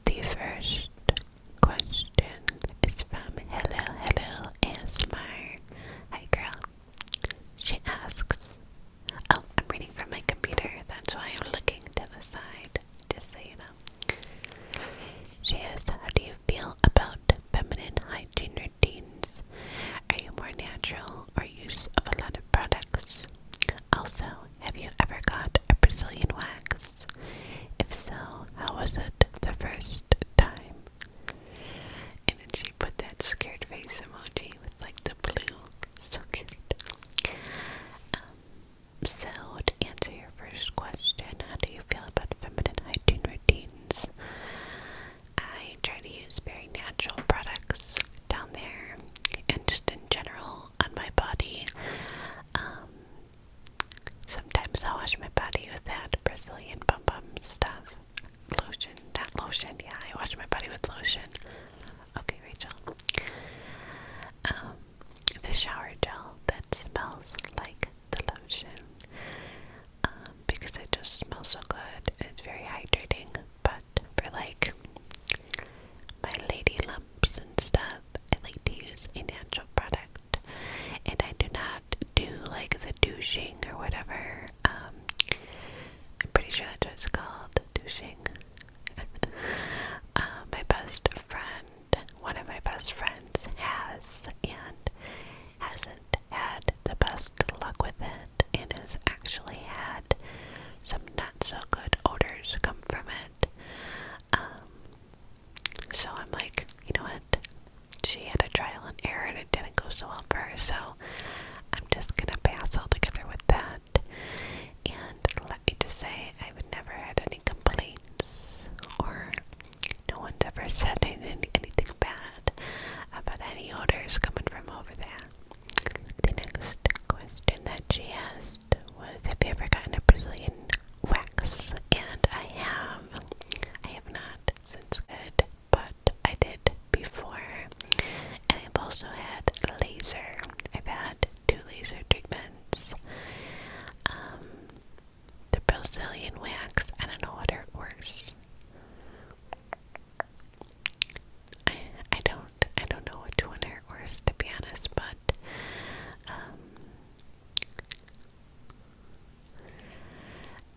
The first question is from Hello ASMR. Hi girl. She asks, oh, I'm reading from my computer, that's why I'm looking to the side, just so you know. She asks, how do you feel about feminine hygiene routines? Are you more natural or use of a lot of products? Also, have you ever got a Brazilian wax? If so, how was it the first time? And then she put that scared face emoji with like the blue. So cute. So to answer your first question, how do you feel about feminine hygiene routines? I try to use very natural products down there and just in general on my body. Sometimes I'll wash my body with that Brazilian bum bum stuff. Lotion, not lotion, yeah, I wash my body with lotion. Okay, Rachel. The shower gel that smells like the lotion. Because it just smells so good and it's very hydrating. But for like my lady lumps and stuff, I like to use a natural product. And I do not do like the douching or whatever. I'm pretty sure that's what it's called, douching. My best friend, one of my best friends has and hasn't had the best luck with it and has actually had some not so good odors come from it. So I'm like, you know what? She had a trial and error and it didn't go so well for her, so I'm just gonna pass altogether with that. And let me just say, I've never had any complaints, or no one's ever said anything bad about any odors coming from over there. The next question that she asked was, have you ever gotten a Brazilian wax? And I have. I have not since good, but I did before. And I've also had laser. I've had 2 laser treatments. The Brazilian wax, I don't know what hurt worse. I don't know which one hurt worse, to be honest, but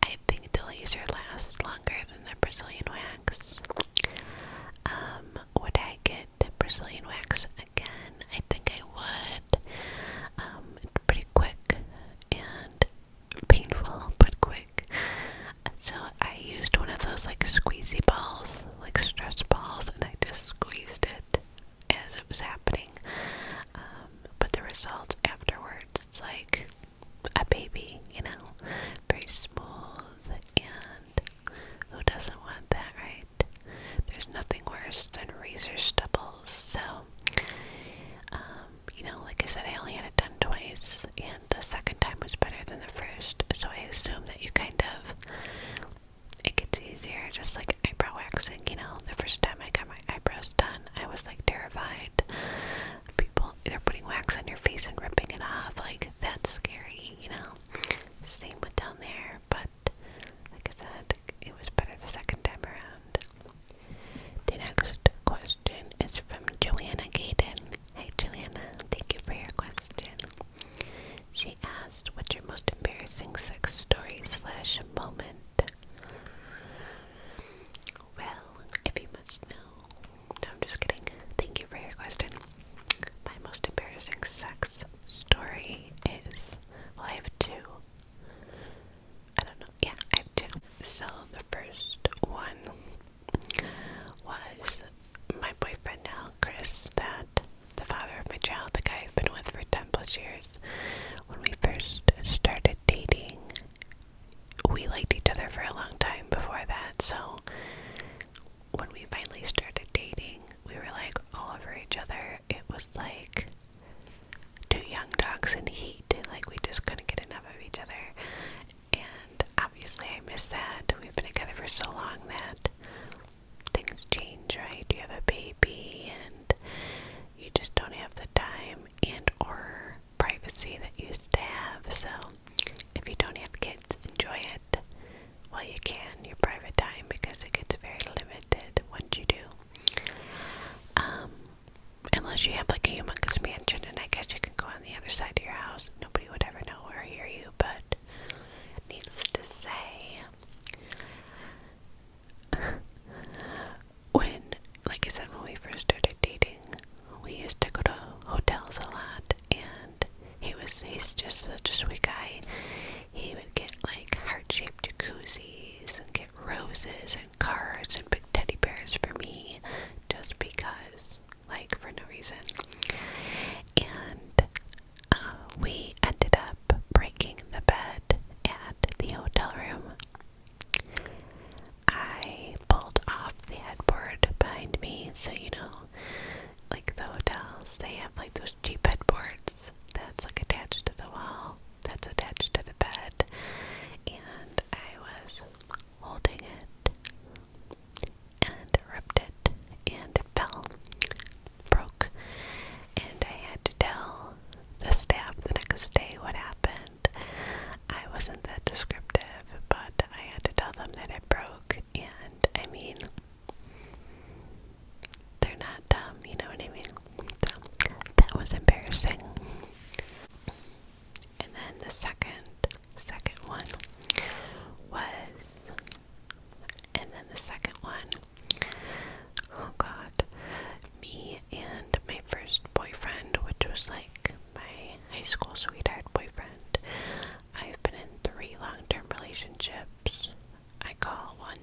I think the laser lasts longer than the Brazilian wax. Would I get Brazilian wax again? I think I would. It's pretty quick and painful, but quick. So I used one of those like squeezy balls, like stress balls, and I just squeezed it as it was happening. But the results afterwards, it's like a baby, you know, very smooth, and who doesn't want that, right? There's nothing worse than razor stubbles. So, you know, like I said, I only had it done twice, and the second time was better than the first, so I assume that you kind of, it gets easier, just like eyebrow waxing, you know. The first time I got my eyebrows done, I was like terrified. People, they're putting wax on your face and ripping it off, like that's scary, you know. Same with down there, but like I said, it was better the second time around. The next question is from Joanna Gaden. Hi Joanna, thank you for your question. She asked, what's your most embarrassing sex story / moment? Well, if you must know. No, I'm just kidding. Thank you for your question. My most embarrassing sex story is, well, I have 2. I don't know. Yeah, I have 2. So the first one was my boyfriend now, Chris, that the father of my child, the guy I've been with for 10 plus years. When we first started dating, we liked each other for a long time before that, so when we finally started dating, we were like all over each other. It was like 2 young dogs in heat, like we just couldn't get enough of each other. And obviously I miss that. We've been together for so long that things change, right? You have a baby and you just don't have the time and or privacy that you used to have. So if you don't have kids, enjoy it while you can, your private time.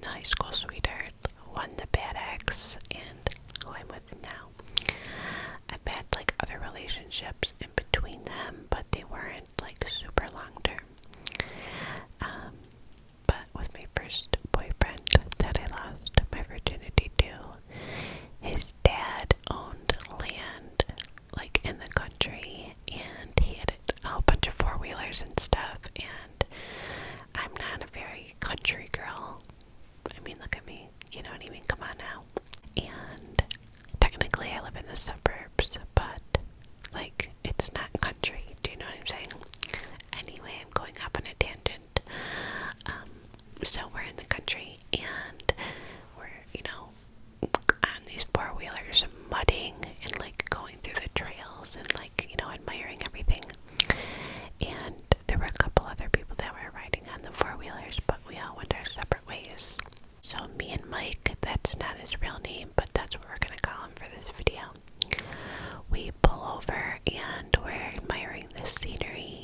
the high school sweetheart, one the bad ex, and who I'm with now. I've had like other relationships in between them, but they weren't like super long term. But with my first boyfriend that I lost my virginity to, his dad owned land like in the country, and he had a whole bunch of four-wheelers and stuff, and I'm not a very country girl. I mean, look at me, you know what I mean? Come on now. And technically I live in the suburbs, but like it's not country. Do you know what I'm saying? Anyway, I'm going off on a tangent. So we're in the country, and we're, you know, on these four-wheelers mudding and like going through the trails and like, you know, admiring everything. And there were a couple other people that were riding on the four-wheelers, but we all went our separate ways. So me and Mike, that's not his real name, but that's what we're gonna call him for this video. We pull over and we're admiring the scenery,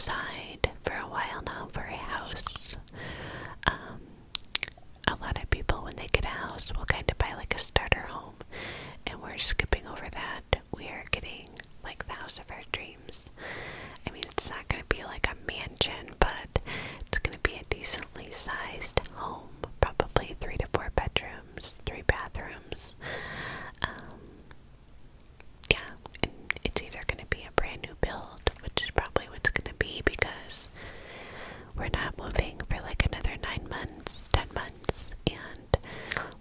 decide for a while now for a house. A lot of people, when they get a house, will kind of buy like a starter home, and we're skipping over that. We are getting like the house of our dreams. I mean, it's not going to be like a mansion, but it's going to be a decently sized home, probably 3 to 4 bedrooms, 3 bathrooms. Yeah, and it's either going to be a brand new build, which is probably what's going to be, because we're not moving for like another 9 months, 10 months, and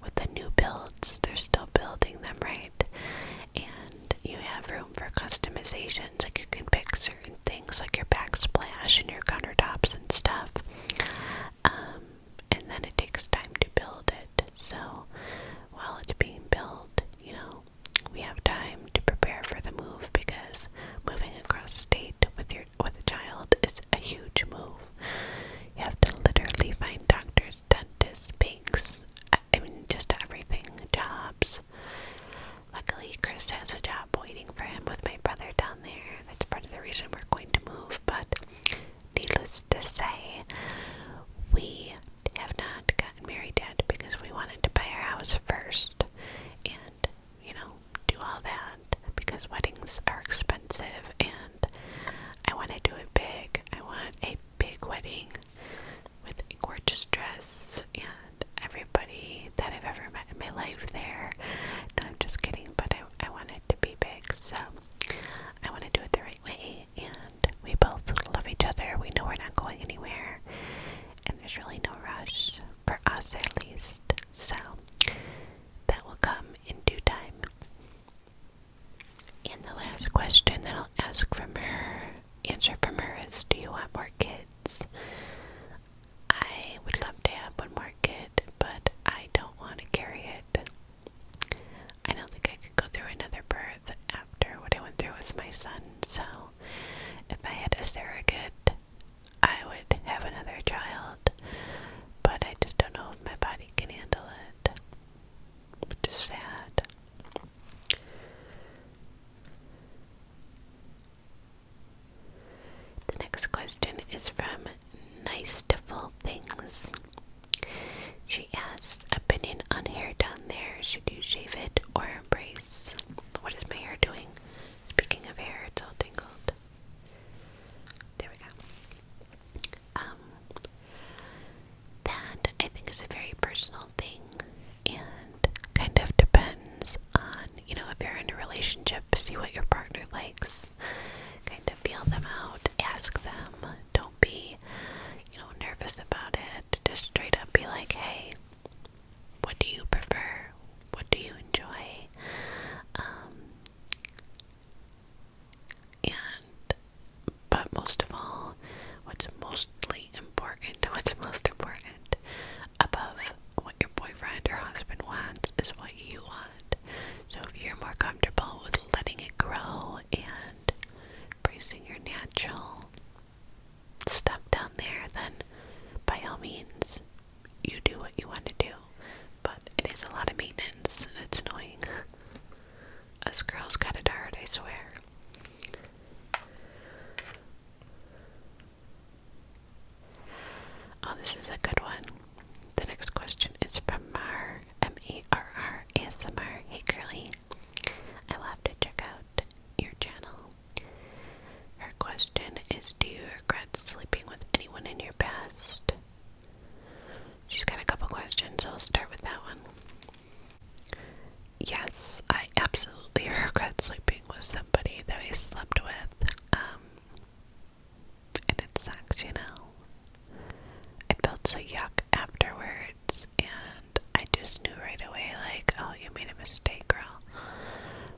with the new builds, they're still building them, right? And you have room for customizations, like you can pick certain things like your backsplash and your countertops and stuff. And then it takes time to build it. So while it's being built, we have time to prepare for the move, because moving across state with a child is a huge move. You have to literally find doctors, dentists, banks, I mean just everything, jobs. Luckily, Chris has a job waiting for him with my brother down there. That's part of the reason we're going to move, but needless to say, we have not gotten married yet because we wanted to buy our house first and, do all that, because weddings are expensive and I want to do it big. I want a big wedding with a gorgeous dress and everybody that I've ever met in my life there. No, I'm just kidding, but I want it to be big, so I want to do it the right way, and we both love each other. We know we're not going anywhere, and there's really no rush, for us at least, so that will come in due time. And the last question that I'll answer from her is, do you want more kids? I would love to have one more kid, but I don't want to carry it. I don't think I could go through another birth after what I went through with my son, so if I had a surrogate, I would have another child, but I just don't know if my body can handle it, which is sad. The next question is from Nice to Full Things. She asked, opinion on hair down there. Should you shave it or embrace? What is my hair doing? Speaking of hair, it's all tangled. There we go. That I think is a very personal thing, and kind of depends on, if you're in a relationship, see what your partner likes. Kind of feel them out, ask them. Don't be, nervous about it. Just straight up be like, hey, what do you prefer? What do you enjoy? But most of all, what's most important above what your boyfriend or husband wants is what you want. So if you're more comfortable with letting it grow and embracing your natural stuff down there, then by all means, you do what you want to do. But it is a lot of maintenance, and it's annoying. Us girls got it hard, I swear. Oh, this is a good one. The next question is from Mar, M-E-R-R, ASMR. Hey, girly. I will have to check out your channel. Her question is, do you regret sleeping with anyone in your past? She's got a couple questions, so I'll start with that one. Yes, I absolutely regret sleeping with somebody that I slept with. And it sucks, I felt so yuck afterwards, and I just knew right away, like, oh, you made a mistake, girl.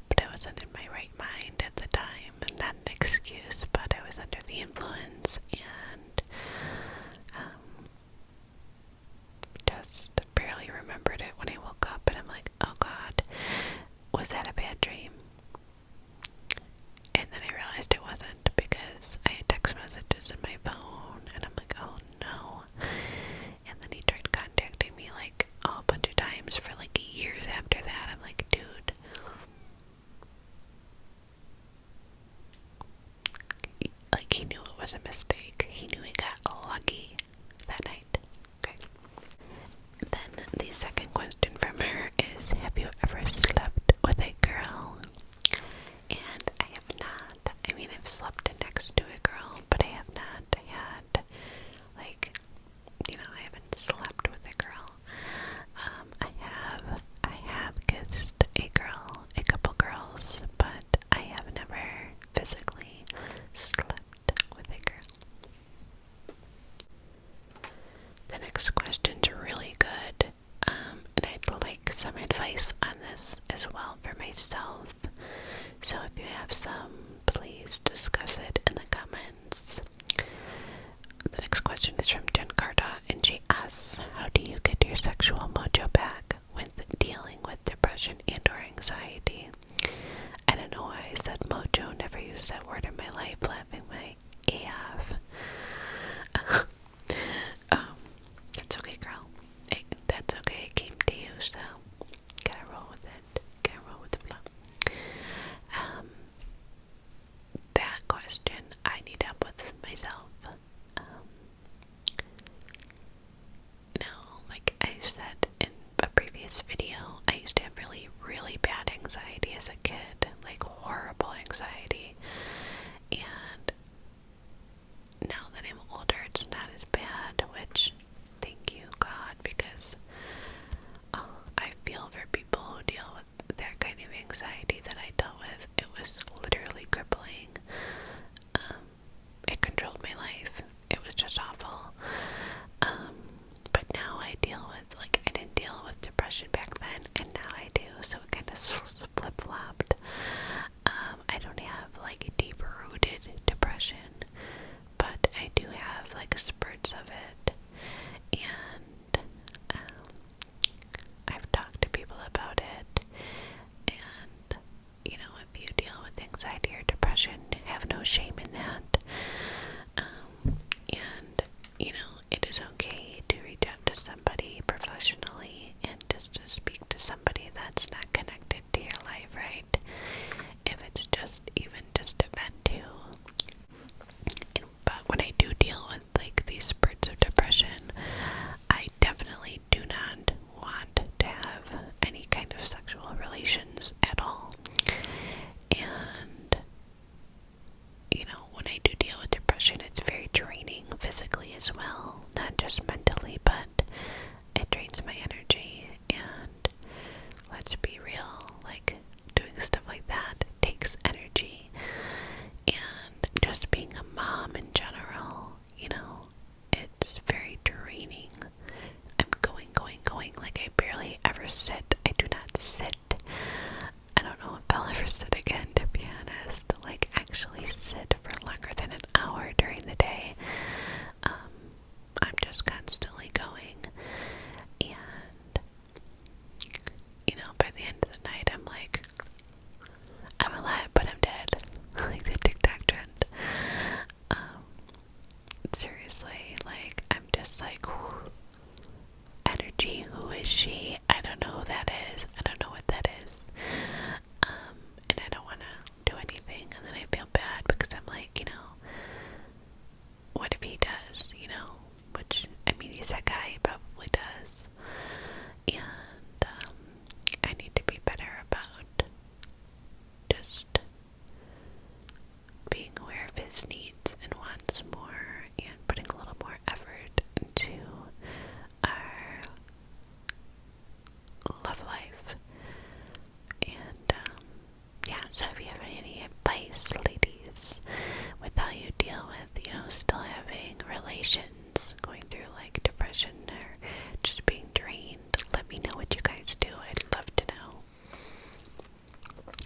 But I wasn't in my right mind at the time, and not an excuse, but I was under the influence, and just barely remembered it when I woke up, and I'm like, oh god, was that a bad dream? And then I realized it wasn't, because I had text messages in my phone, and I'm like, oh no. And he knew he got lucky that night. Okay. Then the second question from her is, have you ever slept with a girl? And I have not. I mean, I've slept next to a girl, but I have not had, like, I haven't slept with a girl. I have kissed a couple girls, but I have never physically slept with a girl. The next question's really good, and I'd like some advice on this as well for myself. So if you have some, please discuss it in the comments. The next question is from Jen Carta, and she asks, how do you get your sexual mojo back with dealing with depression and or anxiety? I don't know why I said mojo, never used that word in my life, laughing my AF. That's okay, girl. That's okay, it came to you, so gotta roll with it. Gotta roll with the flow. That question I need help with myself. Like I said in a previous video, I used to have really, really bad anxiety as a kid, like horrible anxiety. And now that I'm older, it's not as bad, which, thank you, God, because I feel for people who deal with that kind of anxiety that I dealt with. It was literally crippling. It controlled my life. It was just awful. But now I deal with, like, I didn't deal with depression back then, and now I do, so it kind of flip-flopped. I don't have, like, deep-rooted depression, but I do have, like, spurts of it, and I've talked to people about it, and, if you deal with anxiety or depression, have no shame in that. And, it is okay to reach out to somebody professionally and just to speak to somebody that's not connected to your life, right? If it's even just a vent too. But when I do deal with, like, these spurts of depression, I definitely do not want to have any kind of sexual relations at all. And when I do deal with depression, it's very draining physically as well, not just mentally, but it drains my energy. And let's be real, like, doing stuff like that takes energy. And just being a mom in general, it's very draining. I'm going, like I barely ever sit. I do not sit. I don't know if I'll ever sit again, to be honest. Like, actually sit for longer than an hour during the day. I'm just constantly going. And, by the end of the night, I'm like, I'm alive, but I'm dead. Like the TikTok trend. Seriously, like, I'm just like, whew. Energy, who is she? I don't know who that is. I don't know what that is. And I don't want to do anything, and then I feel bad because I'm like, what if he does, which, I mean, he's that guy, he probably does. And, I need to be better about just being aware of his needs and wants more, and putting a little more effort into our love life. And yeah, so if you have any advice, ladies, with how you deal with, still having relations, going through like depression or just being drained, let me know what you guys do. I'd love to know.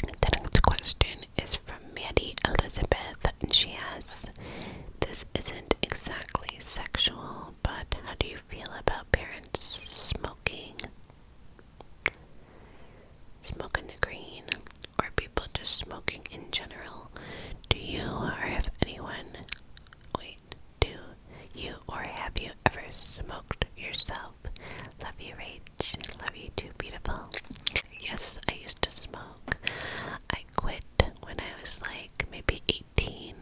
The next question is from Maddie Elizabeth, and she asks, this isn't exactly sexual, but how do you feel about parents smoking the green, or people just smoking in general? Do you or have you ever smoked yourself? Love you, Rach. Love you too, beautiful. Yes, I used to smoke. I quit when I was like maybe 18.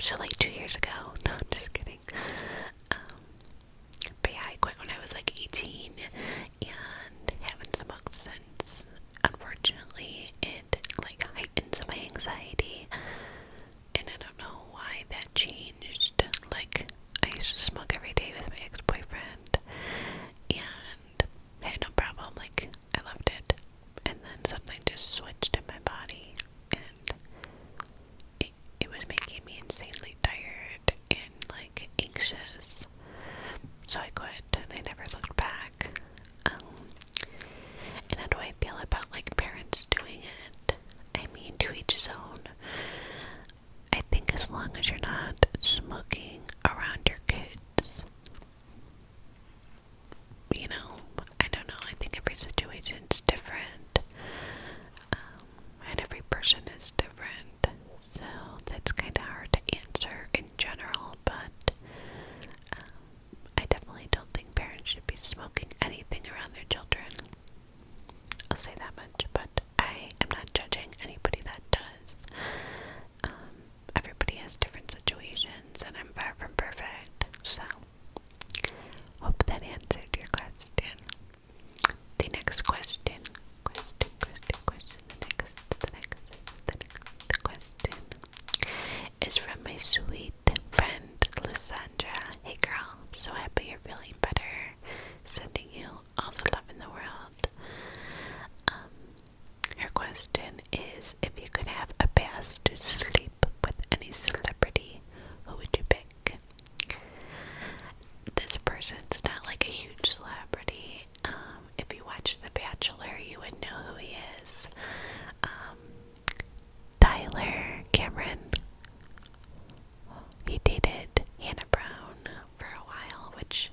so like 2 years ago. No, I'm just kidding. But yeah, I quit when I was like 18 and haven't smoked since. Unfortunately, it like heightens my anxiety, and I don't know why that changed. Like, I used to smoke every day with my ex-boyfriend, and I had no problem. Like, I loved it. And then something just switched in my body, and it was making me insanely tired and like anxious. So I quit, and I never looked back. And how do I feel about like parents doing it? I mean, to each his own. I think as long as you're not smoking around your kids, you know, I don't know. I think every situation's different, and every person is different. So that's kind of hard to answer in general, but I definitely don't think parents should be smoking anything around their children. I'll say that much, but I am not judging anybody that does. Everybody has different situations, and I'm far from perfect, so hope that answered your question. The next question, the next question is from my sweet friend, Lysandra. Hey girl, I'm so happy you're feeling better. Sending you all the love in the world. Her question is, if you could have a pass to sleep with any celebrity, who would you pick? This person's not like a huge celebrity. If you watch The Bachelor, you would know who he is. Tyler Cameron. He dated Hannah Brown for a while, which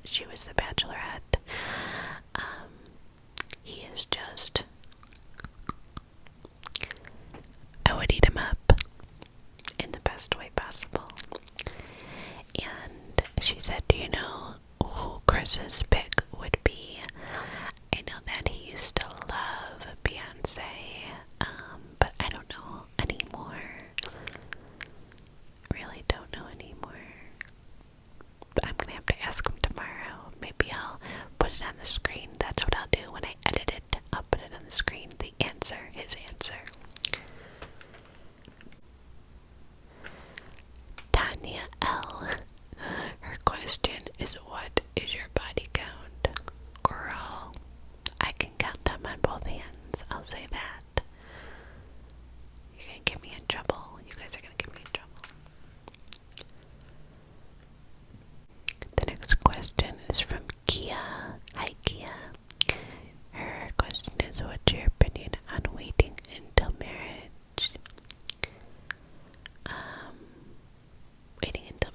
she was the Bachelorette. He is just, I would eat him up in the best way possible. And she said, do you know who Chris's pick would be? I know that he used to love Beyonce, but I don't know anymore. Really don't know anymore. But I'm gonna have to ask him tomorrow. Maybe I'll put it on the screen. That's what I'll do when I edit it. I'll put it on the screen, the answer, his answer. Tanya L. Her question is, what is your body count? Girl, I can count them on both hands. I'll say that. You're gonna get me in trouble. You guys are gonna get me in trouble. The next question is from Kia. Hi, Kia. Her question is, what's your opinion on waiting until marriage? Waiting until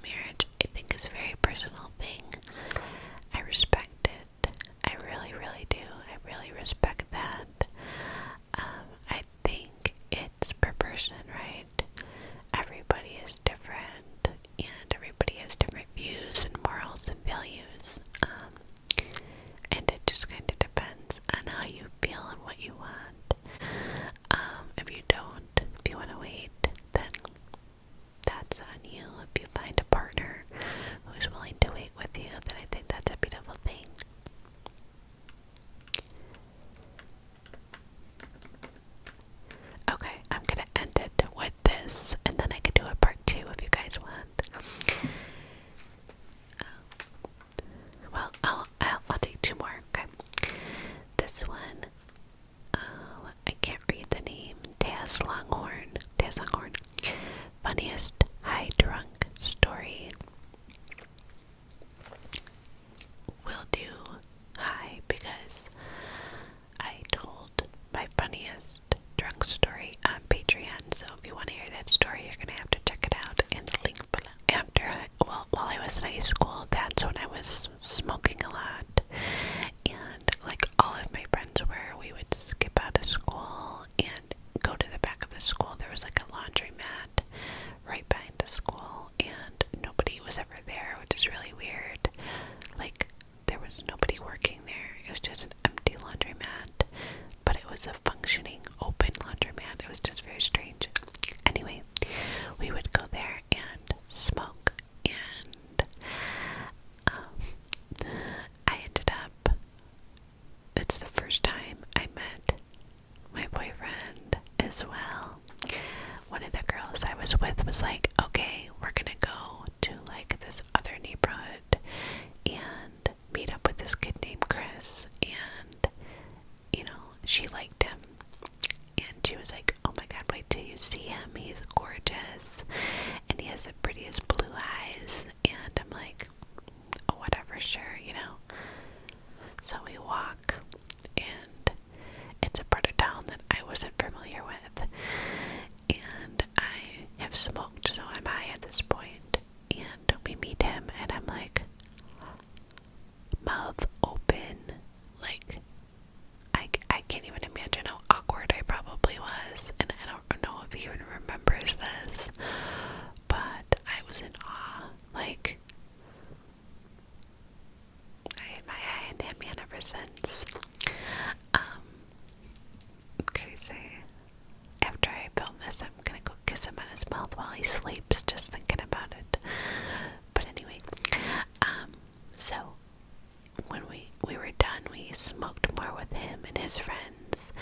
high at this point, and we meet him, and I'm like, mouth open, like, I can't even imagine how awkward I probably was, and I don't know if he even remembers this, but I was in awe. Like, I had my eye on that man ever since. Crazy. After I film this, I'm gonna go kiss him on his mouth while he sleeps, just thinking about it. But anyway, so when we were done, we smoked more with him and his friends,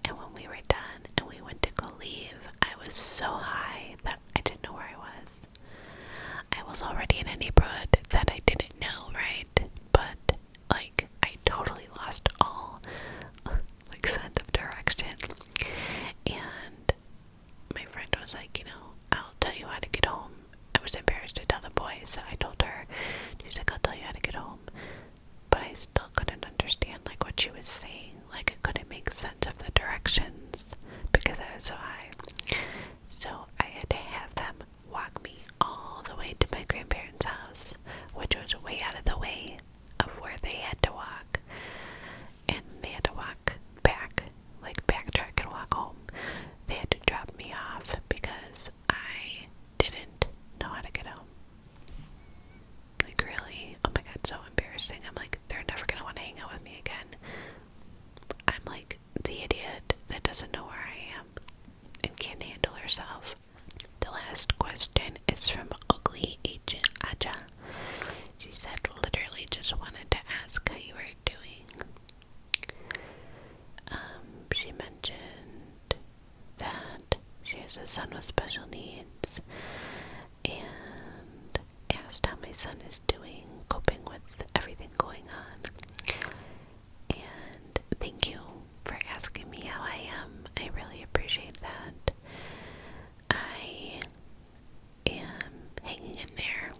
and when we were done and we went to go leave, I was so high that I didn't know where I was. I was already in a neighborhood that I didn't know, right? But, like, I totally lost all, like, sense of direction. And my friend was like, you know, I'll tell you how to get home. I was embarrassed to tell the boys, so I told her. She was like, I'll tell you how to get home. But I still couldn't understand, like, what she was saying. Like, it couldn't make sense of the directions because I was so high. So I had to have them walk me all the way to my grandparents' house, which was way out of the way of where they had to walk. And they had to walk back, like backtrack and walk home. They had to drop me off because I didn't know how to get home. Like, really? Oh my god, so embarrassing. I'm like, they're never gonna want to hang out with me again. I'm like the idiot that doesn't know where I am and can't handle herself. The last question is from Ugly Agent Aja. She said, literally just wanted to ask how you were doing. She mentioned that she has a son with special needs and asked how my son is doing, coping with everything going on. And thank you for asking me how I am. I really appreciate that. I am hanging in there.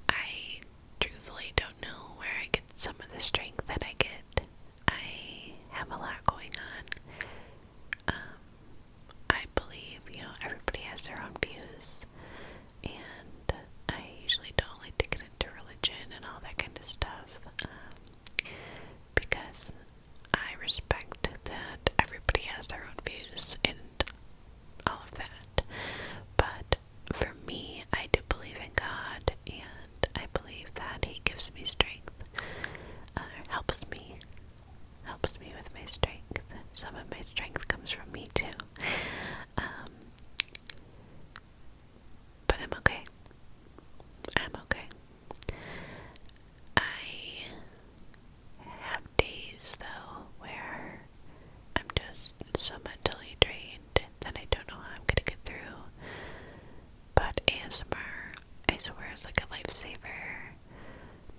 I truthfully don't know where I get some of the strength that I get. I have a lot going on. I believe, everybody has their own views, and I usually don't like to get into religion and all that kind of stuff, because I respect that everybody has their own views and all of that. But for me, I do believe in God, and I believe that He gives me strength, helps me with my strength. Some of my strength comes from me too. But I'm okay. I'm okay. I have days though where I'm just so mentally drained that I don't know how I'm gonna get through. But ASMR, I swear, is like a lifesaver.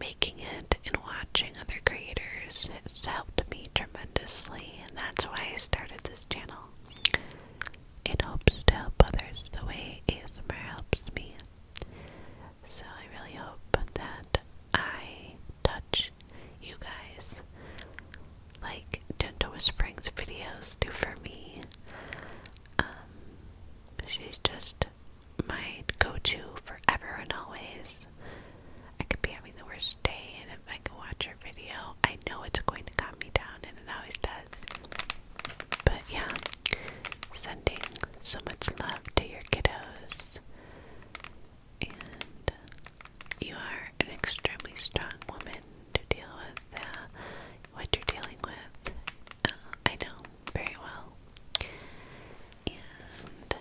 Making it and watching other creators has helped me tremendously, and that's why I started this channel. It hopes to help others the way ASMR helps me. So I really hope that I touch you guys like Gentle Whispering's videos do for me. She's just my go-to forever and always. I could be having the worst day, and if I can watch her video, I know it's going to calm me down, and it always does. But yeah, sending so much love to your kiddos, and you are an extremely strong woman to deal with what you're dealing with. I know very well, and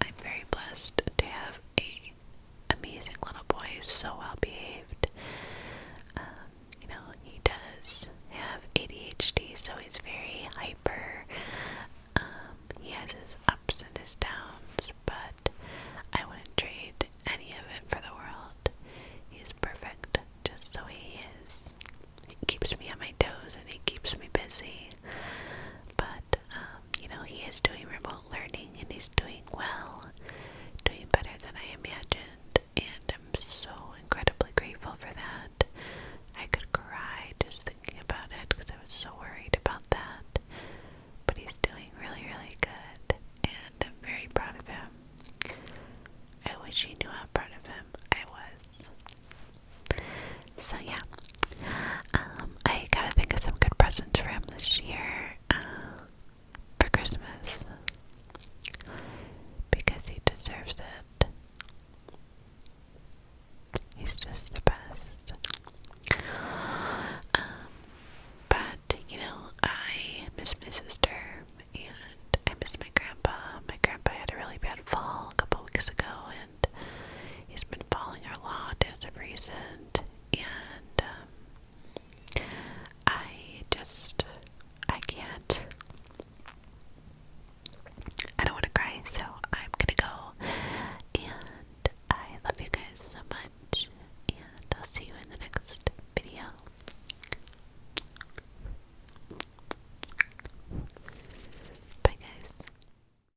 I'm very blessed to have a amazing little boy who's so well behaved. He does have ADHD, so he's very hyper. He has his ups and reason